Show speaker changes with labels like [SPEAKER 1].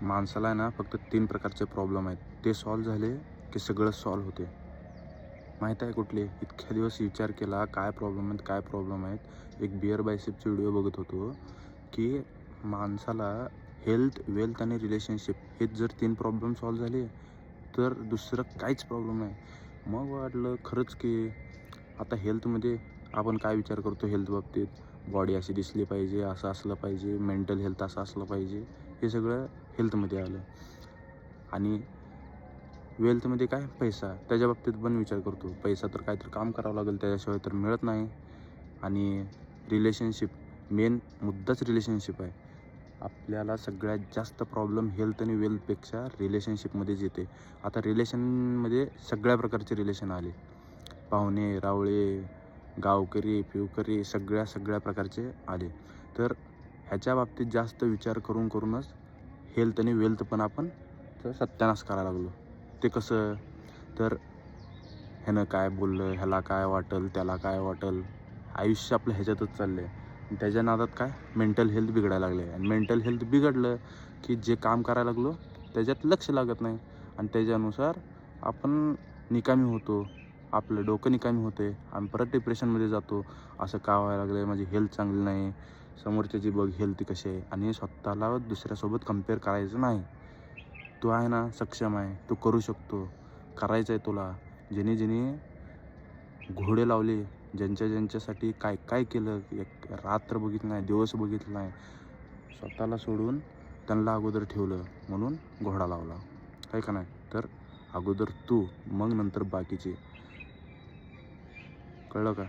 [SPEAKER 1] माणसाला आहे ना फक्त 3 प्रकारचे प्रॉब्लेम आहेत. ते सॉल्व्ह झाले की सगळं सॉल्व्ह होते. माहीत आहे कुठले? इतक्या दिवस विचार केला काय प्रॉब्लेम आहेत, काय प्रॉब्लेम आहेत. एक बिअर बायसेपचे व्हिडिओ बघत होतो की माणसाला हेल्थ, वेल्थ आणि रिलेशनशिप हेच जर 3 प्रॉब्लेम सॉल्व्ह झाले तर दुसरं काहीच प्रॉब्लेम नाही. मग वाटलं खरंच की आता हेल्थमध्ये आपण काय विचार करतो हेल्थ बाबतीत, बॉडी अशी दिसली पाहिजे, असं असलं पाहिजे, मेंटल हेल्थ असं असलं पाहिजे. हे सगळं हेल्थमध्ये आलं. आणि वेल्थमध्ये काय पैसा, त्याच्या बाबतीत पण विचार करतो. पैसा तर काहीतरी काम करावं लागेल, त्याच्याशिवाय तर मिळत नाही. आणि रिलेशनशिप, मेन मुद्दाच रिलेशनशिप आहे. आपल्याला सगळ्यात जास्त प्रॉब्लेम हेल्थ आणि वेल्थपेक्षा रिलेशनशिपमध्येच येते. आता रिलेशनमध्ये सगळ्या प्रकारचे रिलेशन आले. पाहुणे, रावळे, गावकरी, पिवकरी सगळ्या प्रकारचे आले. तर ह्याच्या बाबतीत जास्त विचार करूनच हेल्थ आणि वेल्थ पण आपण सत्यानाश करायला लागलो. ते कसं? तर ह्यानं काय बोललं, ह्याला काय वाटेल, त्याला काय वाटेल, आयुष्य आपलं ह्याच्यातच चाललं आहे. त्याच्या नादात काय मेंटल हेल्थ बिघडायला लागले. आणि मेंटल हेल्थ बिघडलं की जे काम करायला लागलो त्याच्यात लक्ष लागत नाही. आणि त्याच्यानुसार आपण निकामी होतो. आपलं डोकं निकामी होते आणि परत डिप्रेशनमध्ये जातो. असं का व्हायला लागलं आहे? माझी हेल्थ चांगली नाही, समोरच्याची बघ हेल्थ कशी आहे. आणि स्वतःला दुसऱ्यासोबत कंपेअर करायचं नाही. तू आहे ना, सक्षम आहे, तू करू शकतो, करायचं आहे तुला. ज्याने घोडे लावले, ज्यांच्यासाठी काय काय केलं, एक रात्र बघितलं नाही, दिवस बघितलं नाही, स्वतःला सोडून त्यांना अगोदर ठेवलं म्हणून घोडा लावला, आहे का नाही? तर अगोदर तू, मग नंतर बाकीचे. कळलं का?